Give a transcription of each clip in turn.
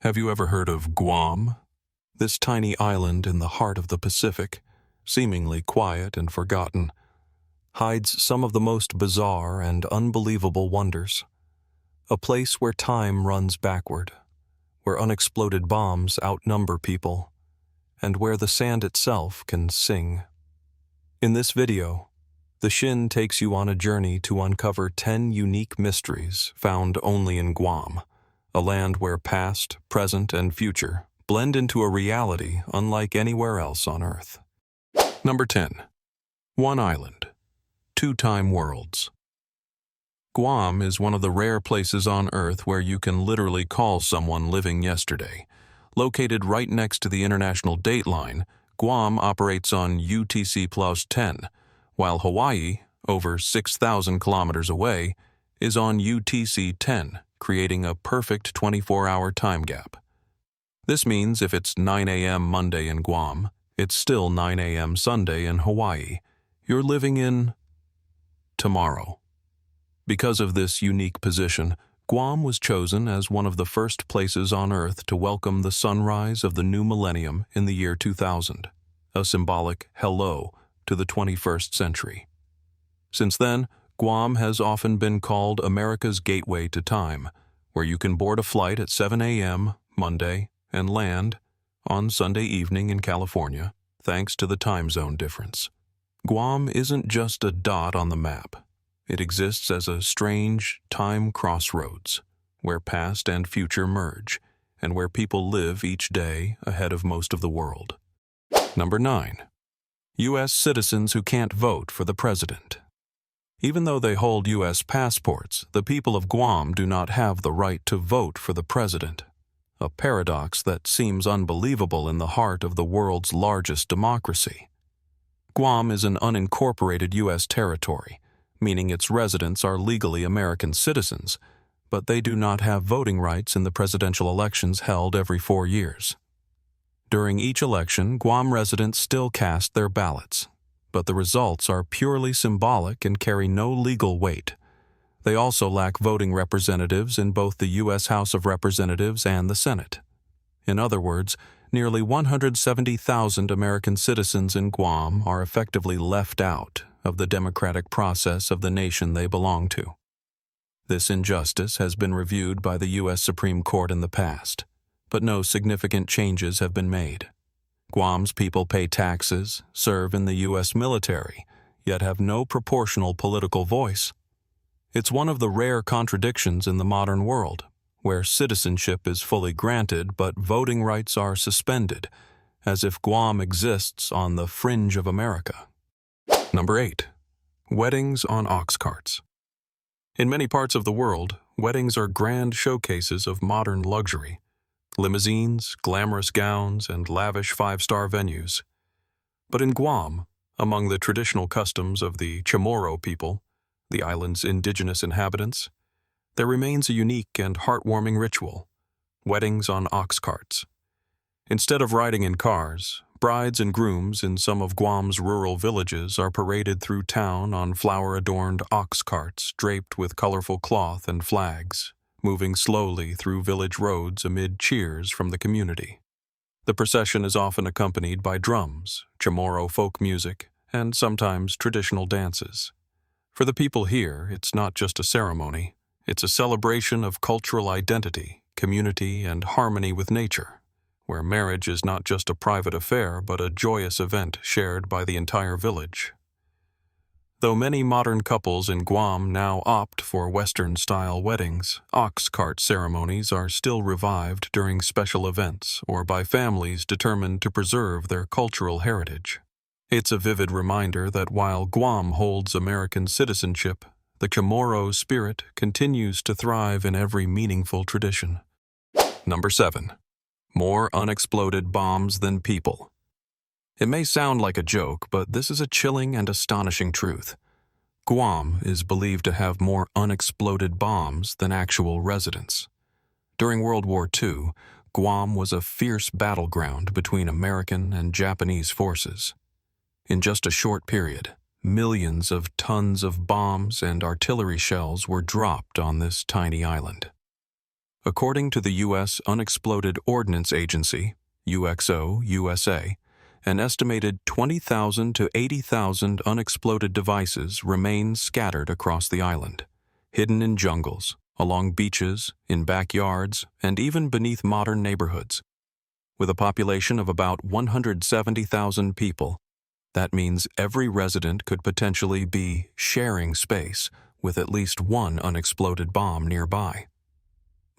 Have you ever heard of Guam? This tiny island in the heart of the Pacific, seemingly quiet and forgotten, hides some of the most bizarre and unbelievable wonders. A place where time runs backward, where unexploded bombs outnumber people, and where the sand itself can sing. In this video, the Shin takes you on a journey to uncover 10 unique mysteries found only in Guam, a land where past, present, and future blend into a reality unlike anywhere else on Earth. Number 10. One island, two time worlds. Guam is one of the rare places on Earth where you can literally call someone living yesterday. Located right next to the international date line, Guam operates on UTC+10, while Hawaii, over 6,000 kilometers away, is on UTC-10, creating a perfect 24-hour time gap. This means if it's 9 a.m. Monday in Guam, it's still 9 a.m. Sunday in Hawaii. You're living in tomorrow. Because of this unique position, Guam was chosen as one of the first places on Earth to welcome the sunrise of the new millennium in the year 2000, a symbolic hello to the 21st century. Since then, Guam has often been called America's gateway to time, where you can board a flight at 7 a.m. Monday and land on Sunday evening in California, thanks to the time zone difference. Guam isn't just a dot on the map. It exists as a strange time crossroads, where past and future merge, and where people live each day ahead of most of the world. Number 9. U.S. citizens who can't vote for the president. Even though they hold U.S. passports, the people of Guam do not have the right to vote for the president, a paradox that seems unbelievable in the heart of the world's largest democracy. Guam is an unincorporated U.S. territory, meaning its residents are legally American citizens, but they do not have voting rights in the presidential elections held every 4 years. During each election, Guam residents still cast their ballots, but the results are purely symbolic and carry no legal weight. They also lack voting representatives in both the U.S. House of Representatives and the Senate. In other words, nearly 170,000 American citizens in Guam are effectively left out of the democratic process of the nation they belong to. This injustice has been reviewed by the U.S. Supreme Court in the past, but no significant changes have been made. Guam's people pay taxes, serve in the U.S. military, yet have no proportional political voice. It's one of the rare contradictions in the modern world, where citizenship is fully granted but voting rights are suspended, as if Guam exists on the fringe of America. Number 8. Weddings on ox carts. In many parts of the world, weddings are grand showcases of modern luxury. Limousines, glamorous gowns, and lavish 5-star venues. But in Guam, among the traditional customs of the Chamorro people, the island's indigenous inhabitants, there remains a unique and heartwarming ritual: weddings on ox carts. Instead of riding in cars, brides and grooms in some of Guam's rural villages are paraded through town on flower-adorned ox carts draped with colorful cloth and flags, moving slowly through village roads amid cheers from the community. The procession is often accompanied by drums, Chamorro folk music, and sometimes traditional dances. For the people here, it's not just a ceremony, it's a celebration of cultural identity, community, and harmony with nature, where marriage is not just a private affair but a joyous event shared by the entire village. Though many modern couples in Guam now opt for Western-style weddings, ox cart ceremonies are still revived during special events or by families determined to preserve their cultural heritage. It's a vivid reminder that while Guam holds American citizenship, the Chamorro spirit continues to thrive in every meaningful tradition. Number 7. More unexploded bombs than people. It may sound like a joke, but this is a chilling and astonishing truth. Guam is believed to have more unexploded bombs than actual residents. During World War II, Guam was a fierce battleground between American and Japanese forces. In just a short period, millions of tons of bombs and artillery shells were dropped on this tiny island. According to the U.S. Unexploded Ordnance Agency, UXO, USA, an estimated 20,000 to 80,000 unexploded devices remain scattered across the island, hidden in jungles, along beaches, in backyards, and even beneath modern neighborhoods. With a population of about 170,000 people, that means every resident could potentially be sharing space with at least one unexploded bomb nearby.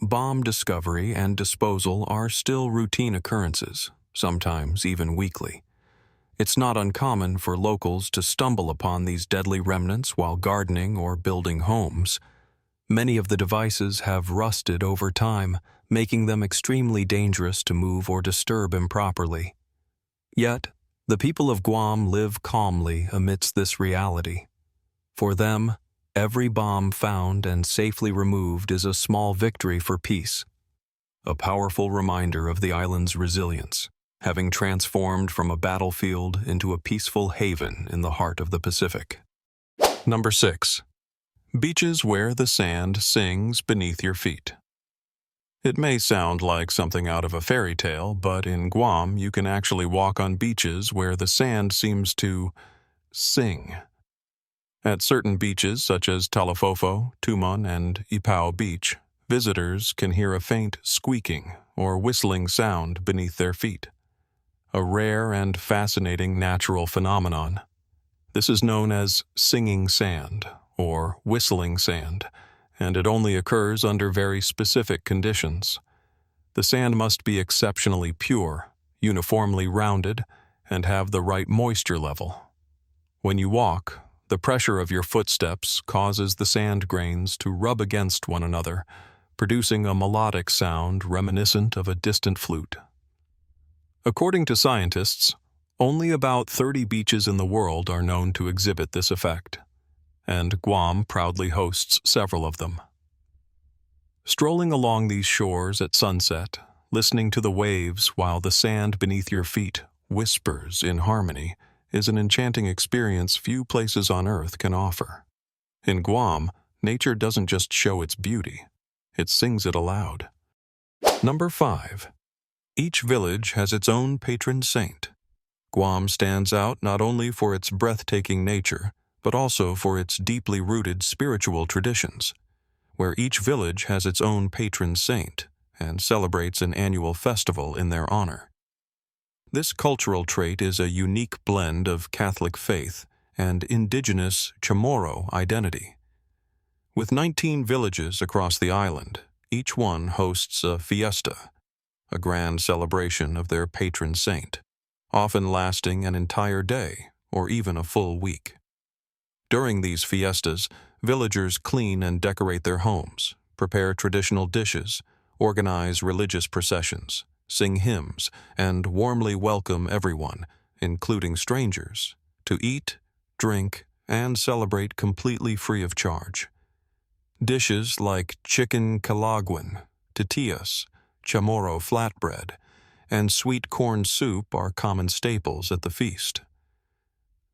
Bomb discovery and disposal are still routine occurrences, sometimes even weekly. It's not uncommon for locals to stumble upon these deadly remnants while gardening or building homes. Many of the devices have rusted over time, making them extremely dangerous to move or disturb improperly. Yet, the people of Guam live calmly amidst this reality. For them, every bomb found and safely removed is a small victory for peace, a powerful reminder of the island's resilience, having transformed from a battlefield into a peaceful haven in the heart of the Pacific. Number 6. Beaches where the sand sings beneath your feet. It may sound like something out of a fairy tale, but in Guam you can actually walk on beaches where the sand seems to sing. At certain beaches such as Talafofo, Tumon, and Ipao Beach, visitors can hear a faint squeaking or whistling sound beneath their feet, a rare and fascinating natural phenomenon. This is known as singing sand or whistling sand, and it only occurs under very specific conditions. The sand must be exceptionally pure, uniformly rounded, and have the right moisture level. When you walk, the pressure of your footsteps causes the sand grains to rub against one another, producing a melodic sound reminiscent of a distant flute. According to scientists, only about 30 beaches in the world are known to exhibit this effect, and Guam proudly hosts several of them. Strolling along these shores at sunset, listening to the waves while the sand beneath your feet whispers in harmony, is an enchanting experience few places on Earth can offer. In Guam, nature doesn't just show its beauty, it sings it aloud. Number 5. Each village has its own patron saint. Guam stands out not only for its breathtaking nature, but also for its deeply rooted spiritual traditions, where each village has its own patron saint and celebrates an annual festival in their honor. This cultural trait is a unique blend of Catholic faith and indigenous Chamorro identity. With 19 villages across the island, each one hosts a fiesta, a grand celebration of their patron saint, often lasting an entire day or even a full week. During these fiestas, villagers clean and decorate their homes, prepare traditional dishes, organize religious processions, sing hymns, and warmly welcome everyone, including strangers, to eat, drink, and celebrate completely free of charge. Dishes like chicken calaguen, tortillas, chamorro flatbread, and sweet corn soup are common staples at the feast.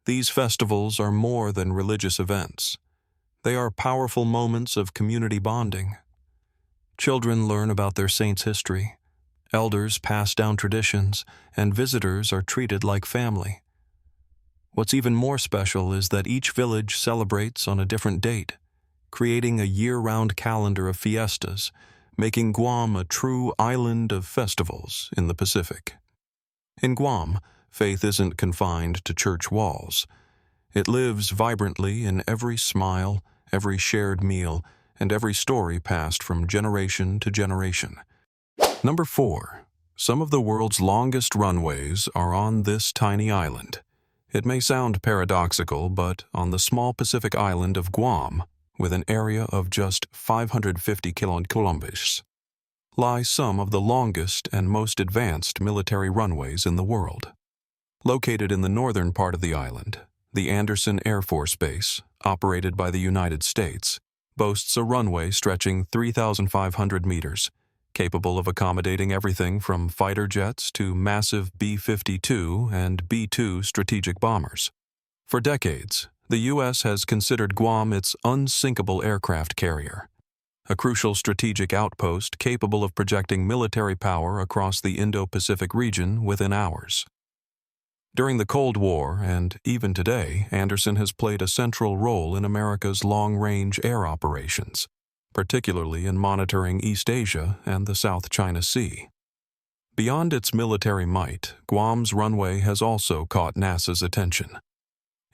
These festivals are more than religious events. They are powerful moments of community bonding. Children learn about their saints' history, elders pass down traditions, and visitors are treated like family. What's even more special is that each village celebrates on a different date, creating a year-round calendar of fiestas, making Guam a true island of festivals in the Pacific. In Guam, faith isn't confined to church walls. It lives vibrantly in every smile, every shared meal, and every story passed from generation to generation. Number 4. Some of the world's longest runways are on this tiny island. It may sound paradoxical, but on the small Pacific island of Guam, with an area of just 550 kilometers, lie some of the longest and most advanced military runways in the world. Located in the northern part of the island, the Andersen Air Force Base, operated by the United States, boasts a runway stretching 3,500 meters, capable of accommodating everything from fighter jets to massive B-52 and B-2 strategic bombers. For decades, the U.S. has considered Guam its unsinkable aircraft carrier, a crucial strategic outpost capable of projecting military power across the Indo-Pacific region within hours. During the Cold War, and even today, Andersen has played a central role in America's long-range air operations, particularly in monitoring East Asia and the South China Sea. Beyond its military might, Guam's runway has also caught NASA's attention.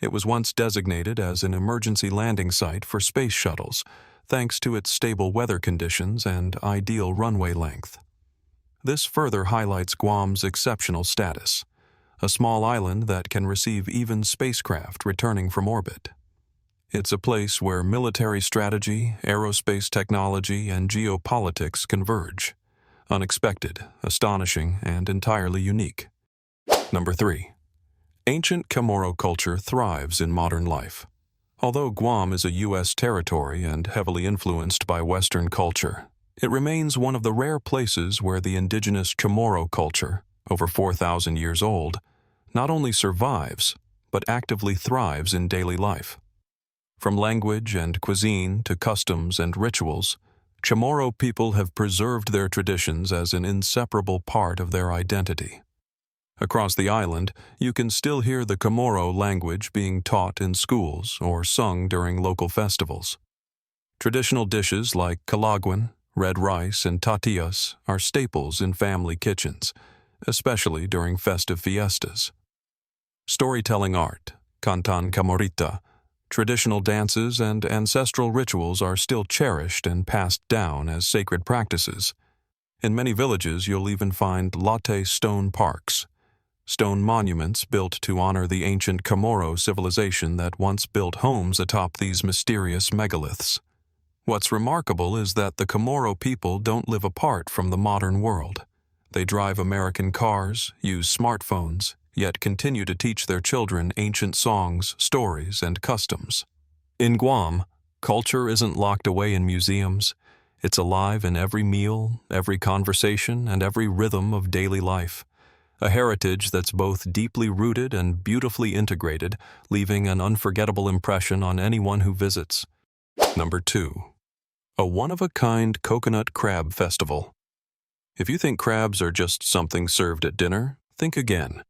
It was once designated as an emergency landing site for space shuttles, thanks to its stable weather conditions and ideal runway length. This further highlights Guam's exceptional status, a small island that can receive even spacecraft returning from orbit. It's a place where military strategy, aerospace technology, and geopolitics converge. Unexpected, astonishing, and entirely unique. Number 3. Ancient Chamorro culture thrives in modern life. Although Guam is a U.S. territory and heavily influenced by Western culture, it remains one of the rare places where the indigenous Chamorro culture, over 4,000 years old, not only survives, but actively thrives in daily life. From language and cuisine to customs and rituals, Chamorro people have preserved their traditions as an inseparable part of their identity. Across the island, you can still hear the Chamorro language being taught in schools or sung during local festivals. Traditional dishes like calaguen, red rice, and tortillas are staples in family kitchens, especially during festive fiestas. Storytelling art, cantan camorrita, traditional dances, and ancestral rituals are still cherished and passed down as sacred practices. In many villages, you'll even find latte stone parks, stone monuments built to honor the ancient Chamorro civilization that once built homes atop these mysterious megaliths. What's remarkable is that the Chamorro people don't live apart from the modern world. They drive American cars, use smartphones, yet continue to teach their children ancient songs, stories, and customs. In Guam, culture isn't locked away in museums. It's alive in every meal, every conversation, and every rhythm of daily life. A heritage that's both deeply rooted and beautifully integrated, leaving an unforgettable impression on anyone who visits. Number 2. A one-of-a-kind coconut crab festival. If you think crabs are just something served at dinner, think again.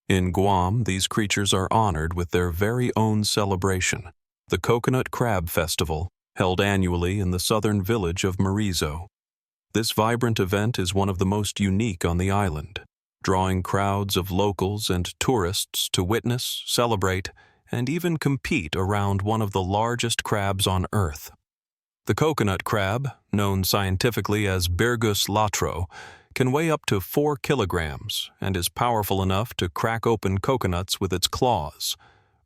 In Guam, these creatures are honored with their very own celebration, the Coconut Crab Festival, held annually in the southern village of Marizo. This vibrant event is one of the most unique on the island, drawing crowds of locals and tourists to witness, celebrate, and even compete around one of the largest crabs on Earth. The coconut crab, known scientifically as Birgus latro, can weigh up to 4 kilograms and is powerful enough to crack open coconuts with its claws,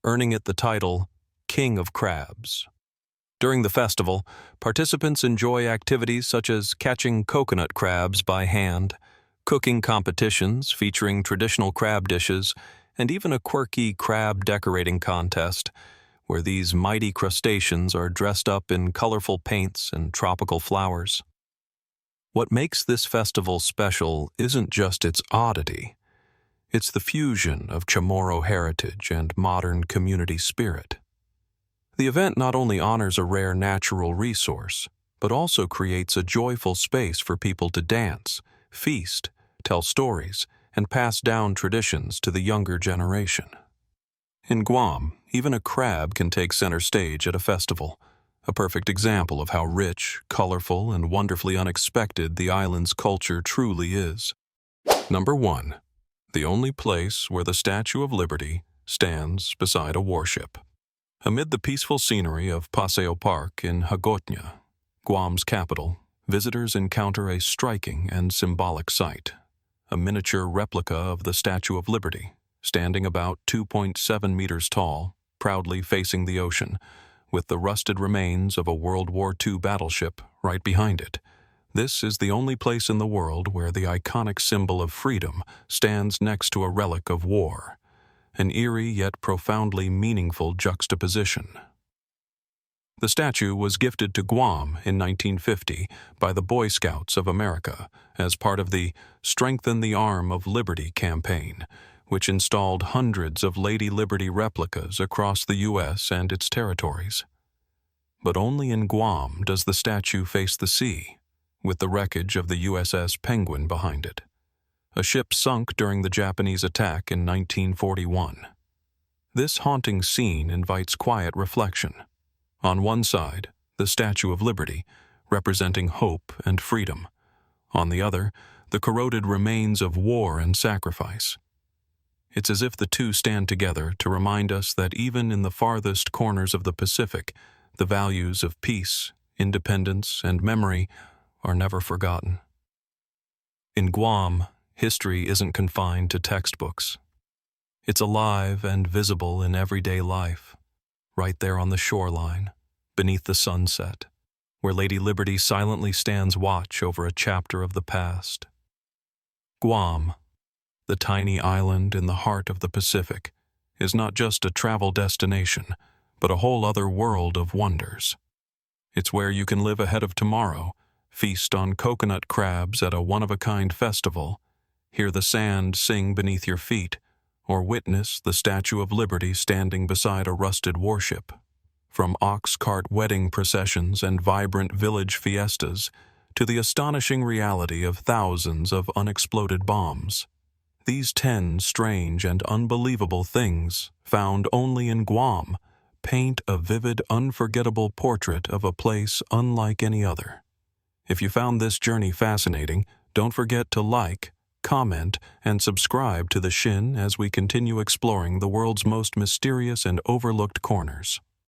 earning it the title King of Crabs. During the festival, participants enjoy activities such as catching coconut crabs by hand, cooking competitions featuring traditional crab dishes, and even a quirky crab decorating contest, where these mighty crustaceans are dressed up in colorful paints and tropical flowers. What makes this festival special isn't just its oddity. It's the fusion of Chamorro heritage and modern community spirit. The event not only honors a rare natural resource, but also creates a joyful space for people to dance, feast, tell stories, and pass down traditions to the younger generation. In Guam, even a crab can take center stage at a festival, a perfect example of how rich, colorful, and wonderfully unexpected the island's culture truly is. Number 1. The only place where the Statue of Liberty stands beside a warship. Amid the peaceful scenery of Paseo Park in Hagåtña, Guam's capital, visitors encounter a striking and symbolic sight. A miniature replica of the Statue of Liberty, standing about 2.7 meters tall, proudly facing the ocean, with the rusted remains of a World War II battleship right behind it. This is the only place in the world where the iconic symbol of freedom stands next to a relic of war, an eerie yet profoundly meaningful juxtaposition. The statue was gifted to Guam in 1950 by the Boy Scouts of America as part of the Strengthen the Arm of Liberty campaign, which installed hundreds of Lady Liberty replicas across the U.S. and its territories. But only in Guam does the statue face the sea, with the wreckage of the USS Penguin behind it, a ship sunk during the Japanese attack in 1941. This haunting scene invites quiet reflection. On one side, the Statue of Liberty, representing hope and freedom. On the other, the corroded remains of war and sacrifice. It's as if the two stand together to remind us that even in the farthest corners of the Pacific, the values of peace, independence, and memory are never forgotten. In Guam, history isn't confined to textbooks. It's alive and visible in everyday life, right there on the shoreline, beneath the sunset, where Lady Liberty silently stands watch over a chapter of the past. Guam, the tiny island in the heart of the Pacific, is not just a travel destination, but a whole other world of wonders. It's where you can live ahead of tomorrow, feast on coconut crabs at a one-of-a-kind festival, hear the sand sing beneath your feet, or witness the Statue of Liberty standing beside a rusted warship. From ox cart wedding processions and vibrant village fiestas to the astonishing reality of thousands of unexploded bombs. These 10 strange and unbelievable things, found only in Guam, paint a vivid, unforgettable portrait of a place unlike any other. If you found this journey fascinating, don't forget to like, comment, and subscribe to the Shin as we continue exploring the world's most mysterious and overlooked corners.